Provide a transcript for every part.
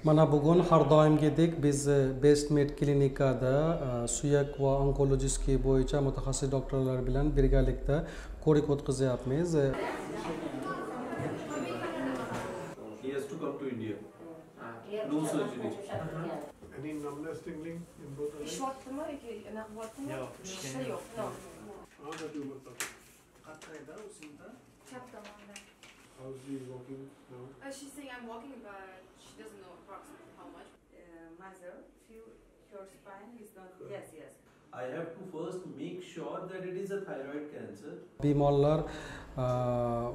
Mana bugun har doimgidek biz Best Med klinikada suyak va onkologik bo'yicha mutaxassis doktorlar bilan birgalikda ko'rik o'tkazyapmiz. He has to come to India. No surgery. Any numbness tingling in both the legs? Short tumor, yok, işte yok, no. How the tumor comes? Chap tomonda. How's he walking now? She's saying I'm walking, but she doesn't know approximately how much. Mother, her spine is not. Yes. I have to first make sure that it is a thyroid cancer. Bemorlar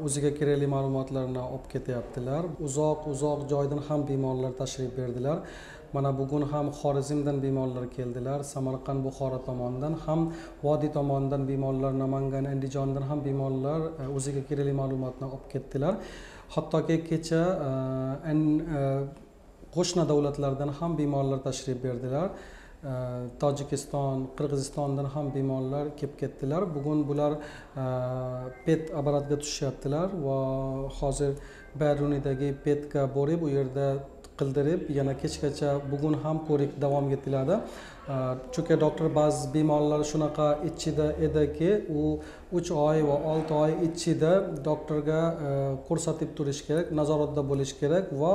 o'ziga kerakli ma'lumotlarni olib ketyaptilar. Uzoq joydan ham bemorlar tashrif berdilar. Mana bugun ham Xorazmdan bemorlar keldilar, Samarqand, Buxoro tomonidan ham, Vodiy tomonidan bemorlar, Namangan, Andijondan ham bemorlar o'ziga kerakli ma'lumotni olib ketdilar. Hattoki kecha qo'shni davlatlardan ham bemorlar tashrif berdilar. Tojikiston, Qirg'izistondan ham bemorlar kelib ketdilar. Bugun bular PET apparatga tushyaptilar va hozir Berunidagi PETga borib, u yerda qildirib, yana kechgacha bugun ham ko'rik davom etiladi. Chunki doktor ba'zi bemorlar shunaqa ichida ediki, u 3 oy va 6 oy ichida doktorga ko'rsatib turish kerak, nazoratda bo'lish kerak va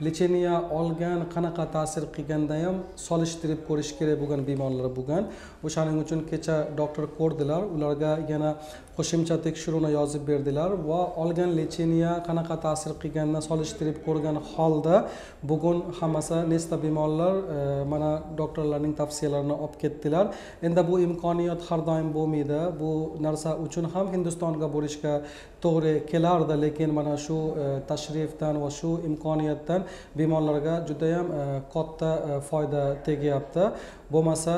lecheniya olgan qanaqa ta'sir qilganda ham solishtirib ko'rish kerak bo'lgan bemorlar bo'lgan. O'shaning uchun kecha doktor ko'rdilar, ularga yana qo'shimcha tekshiruvni yozib berdilar va olgan lecheniya qanaqa ta'sir qilganini solishtirib ko'rgan holda bugun hammasi nesta bemorlar mana doktorlarning tavsiyalarini olib ketdilar. Endi bu imkoniyat har doim bo'lmaydi. Bu narsa uchun ham Hindistonga borishga to'g'ri kelardi, lekin mana shu tashrifdan va shu imkoniyatdan bemorlarga juda ham katta foyda tegyapti. Bo'lmasa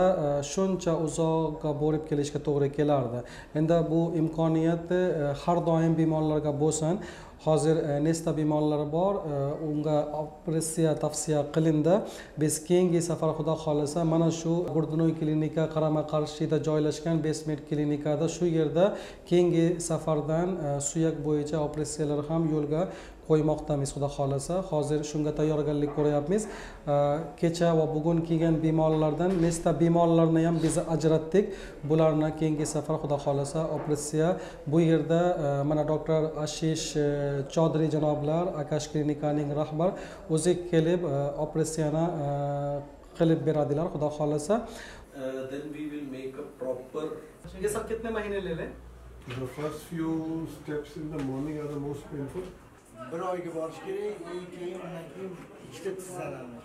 shuncha uzoqqa borib kelishga to'g'ri kelardi. Endi bu imkoniyatni har doim bemorlarga bo'lsin. Hozir nesta bemorlar bor, unga operatsiya tavsiya qilindi. Biz keyingi safar xudo xolasa mana shu Gurdinoy klinika qarama-qarshida joylashgan Best Med klinikada shu yerda keyingi safardan suyak bo'yicha operatsiyalar ham yo'lga qo'ymoqdamiz xudo xolasa. Hozir shunga tayyorgarlik ko'ryapmiz. Kecha va bugun kelgan bemorlardan nesta bemorlarni ham biz ajratdik. Bularni keyingi safar xudo xolasa operatsiya bu yerda mana doktor Ashish Chaudhary janoblar, Akash klinikaning rahbar o'zi kelib operatsiyani qilib beradilar xudo xolasa. Then we will make a proper. ये सब कितने महीने ले ले? The first few steps in the morning are the most painful. Bir oyga borish kerak, keyin undan keyin ikkita tizzalarni.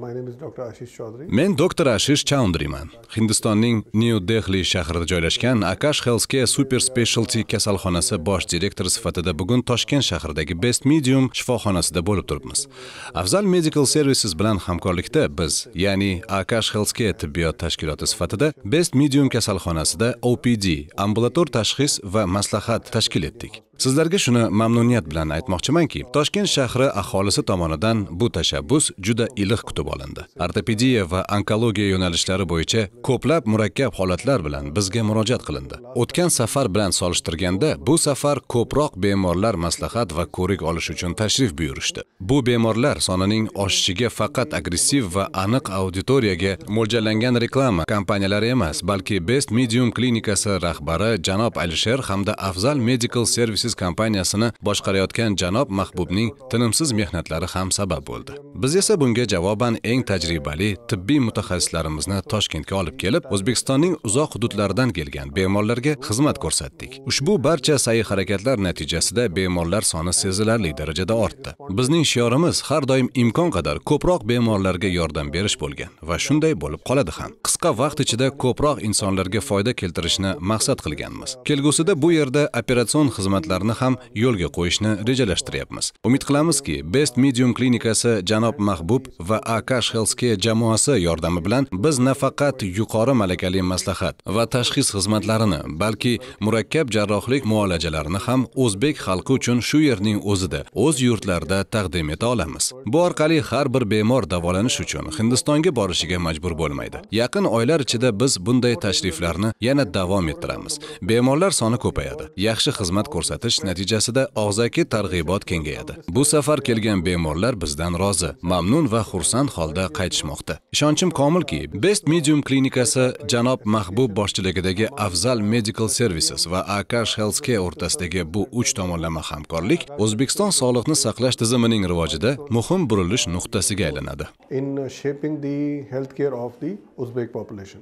My name is Dr. Ashish Chaudhary. Men Dr. Ashish Chaudhryman. Hindistonning New Delhi shahrida joylashgan Akash Healthcare Super Specialty kasalxonasi bosh direktori sifatida bugun Toshkent shahridagi Best Medium shifoxonasida bo'lib turibmiz. Afzal Medical Services bilan hamkorlikda biz, ya'ni Akash Healthcare tibbiyot tashkiloti sifatida Best Medium kasalxonasida OPD, ambulator tashxis va maslahat tashkil etdik. Sizlarga shuni mamnuniyat bilan aytmoqchimanki, Toshkent shahri aholisi tomonidan bu tashabbus juda iliq kutib olindi. Ortopediya va onkologiya yo'nalishlari bo'yicha ko'plab murakkab holatlar bilan bizga murojaat qilindi. O'tgan safar bilan solishtirganda, bu safar ko'proq bemorlar maslahat va ko'rik olish uchun tashrif buyurishdi. Bu bemorlar sonining oshishiga faqat agressiv va aniq auditoriyaga mo'ljallangan reklama kompaniyalari emas, balki Best Medium klinikasi rahbari janob Alisher hamda Afzal Medical Services kompaniyasini boshqarayotgan janob Mahbubning tinimsiz mehnatlari ham sabab bo'ldi. Biz esa bunga javoban eng tajribali tibbiy mutaxassislarimizni Toshkentga olib kelib, O'zbekistonning uzoq hududlaridan kelgan bemorlarga xizmat ko'rsatdik. Ushbu barcha sa'y-harakatlar natijasida bemorlar soni sezilarli darajada ortdi. Bizning shiorimiz har doim imkon qadar ko'proq bemorlarga yordam berish bo'lgan va shunday bo'lib qoladi ham. Qisqa vaqt ichida ko'proq insonlarga foyda keltirishni maqsad qilganmiz. Kelgusida bu yerda operatsion xizmatlarni ham yo'lga qo'yishni rejalashtiryapmiz. Umid qilamizki, Best Medium klinikasi janob Mahbub va Akash Healthcare jamoasi yordami bilan biz nafaqat yuqori malakali maslahat va tashxis xizmatlarini, balki murakkab jarrohlik muolajalarini ham o'zbek xalqi uchun shu yerning o'zida, o'z yurtlarida taqdim eta olamiz. Bu orqali har bir bemor davolanish uchun Hindistonga borishiga majbur bo'lmaydi. Yaqin oylar ichida biz bunday tashriflarni yana davom ettiramiz. Bemorlar soni ko'payadi. Yaxshi xizmat ko'rsatish natijasida og'zaki targ'ibot kengayadi. Bu safar kelgan bemorlar bizdan rozi, mamnun va xursand holda qaytishmoqda. Ishonchim komilki, Best Medium klinikasi janob Mahbub boshchiligidagi Afzal Medical Services va Akash Healthcare o'rtasidagi bu uch tomonlama hamkorlik O'zbekiston sog'liqni saqlash tizimining rivojida muhim burilish nuqtasiga aylanadi. In shaping the healthcare of the Uzbek population.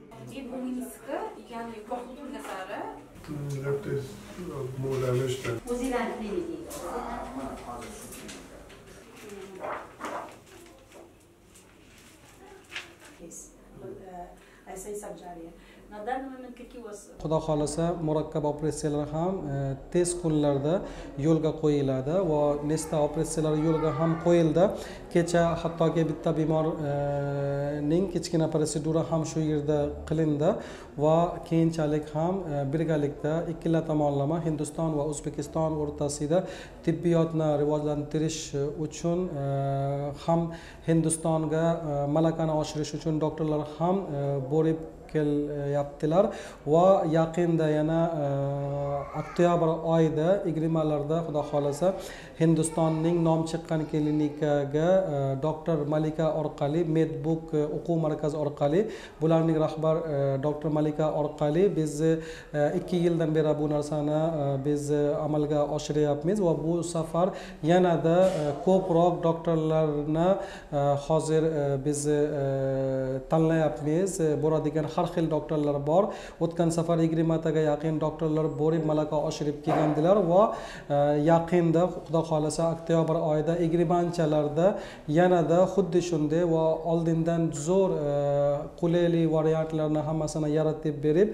Left is more damaged than. ऐसा ही सब जारी है ना данный момент какие у вас Xudo xolasa murakkab operatsiyalar ham tez kunlarda yo'lga qo'yiladi va nesta operatsiyalar yo'lga ham qo'yildi. Kecha hattoki bitta bemorning kichkina protsedura ham shu yerda qilindi va keyinchalik ham birgalikda ikkala tomonlama Hindiston va O'zbekiston o'rtasida tibbiyotni rivojlantirish uchun ham Hindistonga malakani oshirish uchun doktorlar ham borib kelyaptilar va yaqinda yana oktyabr oyida 20larda xudo xolasa Hindistonning nom chiqqan klinikaga doktor Malika orqali Medbook o'quv markazi orqali bularning rahbar doktor Malika orqali biz 2 yildan beri bu narsani biz amalga oshiryapmiz va bu safar yanada ko'proq doktorlarni hozir biz tanlayapmiz. Boradigan har xil doktorlar bor. O'tgan safar 20 taga yaqin doktorlar borib malaka oshirib kelgandilar va yaqinda xudo xolasa oktyabr oyida 20-larda yanada xuddi shunday va oldindan zo'r qulayli variantlarni hammasini yaratib berib,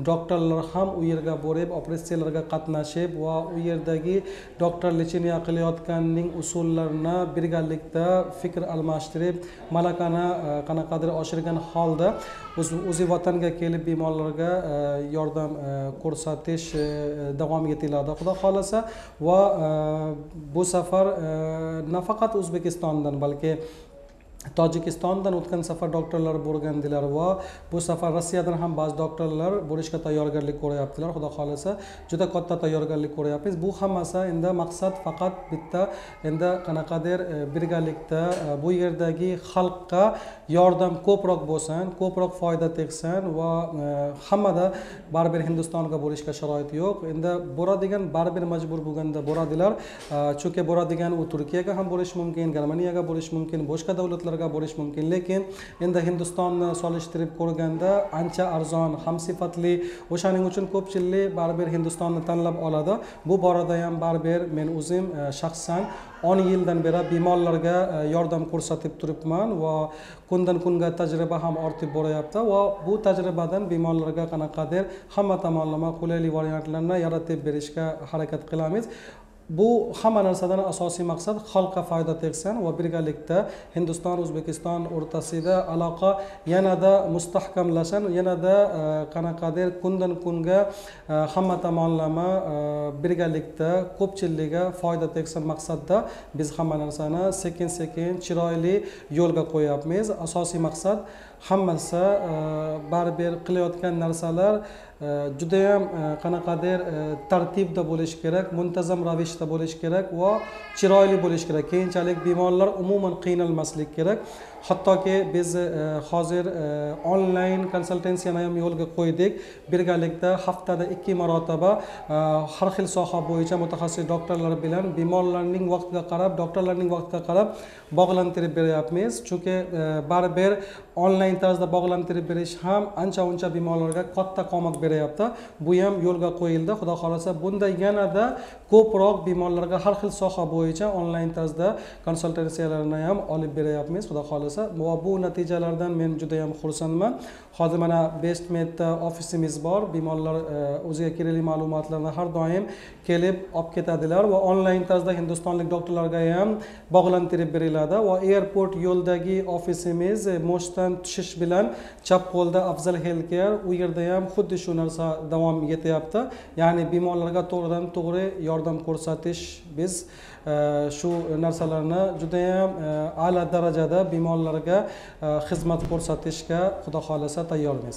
doktorlar ham u yerga borib operatsiyalarga qatnashib va u yerdagi doktor lecheniya qilayotganning usullarini birgalikda fikr almashtirib, malakani qanaqadir oshirgan holda o'zi vatanga kelib bemorlarga yordam ko'rsatish davom etiladi xudo xolasa va bu safar nafaqat O'zbekistondan balki Tojikistondan o'tgan safar doktorlar bo'lgandilar va bu safar Rossiyadan ham ba'zi doktorlar bo'lishga tayyorgarlik ko'ryaptilar. Xudo xolasa juda katta tayyorgarlik ko'ryapmiz. Bu hammasi endi maqsad faqat bitta, endi qanaqadir birgalikda bu yerdagi xalqqa yordam ko'proq bo'lsin, ko'proq foyda tegsin va hammada baribir Hindistonga bo'lishga sharoit yo'q. Endi boradigan baribir majbur bo'lganda boradilar. Chunki boradigan u Turkiyaga ham bo'lishi mumkin, Germaniyaga bo'lishi mumkin, boshqa davlatlarga bo'lish mumkin, lekin endi Hindistonni solishtirib ko'rganda ancha arzon, ham sifatli, o'shaning uchun ko'pchilik baribir Hindistonni tanlab oladi. Bu borada ham baribir men o'zim shaxsan 10 yildan beri bemorlarga yordam ko'rsatib turibman va kundan kunga tajriba ham ortib boryapti va bu tajribadan bemorlarga qanaqadir hamma tomonlama qulaylik variantlarni yaratib berishga harakat qilamiz. Bu hamma narsadan asosiy maqsad xalqqa foyda tegsin va birgalikda Hindiston O'zbekiston o'rtasida aloqa yanada mustahkamlashsin, yanada qanaqadir kundan kunga hamma tomonlama birgalikda ko'pchilikga foyda tegsin maqsadda biz hamma narsani sekin-sekin chiroyli yo'lga qo'yapmiz. Asosiy maqsad hammasi baribir qilayotgan narsalar juda ham qanaqadir tartibda bo'lish kerak, muntazam ravishda bo'lish kerak va chiroyli bo'lish kerak. Keyinchalik bemorlar umuman qiynalmaslik kerak. Hattoki biz hozir onlayn konsultatsiyani ham yo'lga qo'ydik. Birgalikda haftada 2 marotaba har xil soha bo'yicha mutaxassis doktorlar bilan bemorlarning vaqtiga qarab, doktorlarning vaqtiga qarab bog'lantirib beryapmiz. Chunki baribir onlayn tarzda bog'lantirib berish ham ancha-uncha bemorlarga katta qomat beryapti. Bu ham yo'lga qo'yildi. Xudo xolasa bunda yanada ko'proq bemorlarga har xil soha bo'yicha onlayn tarzda konsultatsiyalarni ham olib beryapmiz. Xudo xolasa xohlasa. Va bu natijalardan men juda ham xursandman. Hozir mana Bestmedda ofisimiz bor. Bemorlar o'ziga kerakli ma'lumotlarni har doim kelib olib ketadilar va onlayn tarzda hindistonlik doktorlarga ham bog'lantirib beriladi va airport yo'ldagi ofisimiz Moshdan tushish bilan chap qo'lda Afzal Healthcare, u yerda ham xuddi shu narsa davom etyapti. Ya'ni bemorlarga to'g'ridan to'g'ri yordam ko'rsatish, biz shu narsalarni juda ham a'lo darajada bemorlarga xizmat ko'rsatishga xudo xolasa tayyormiz.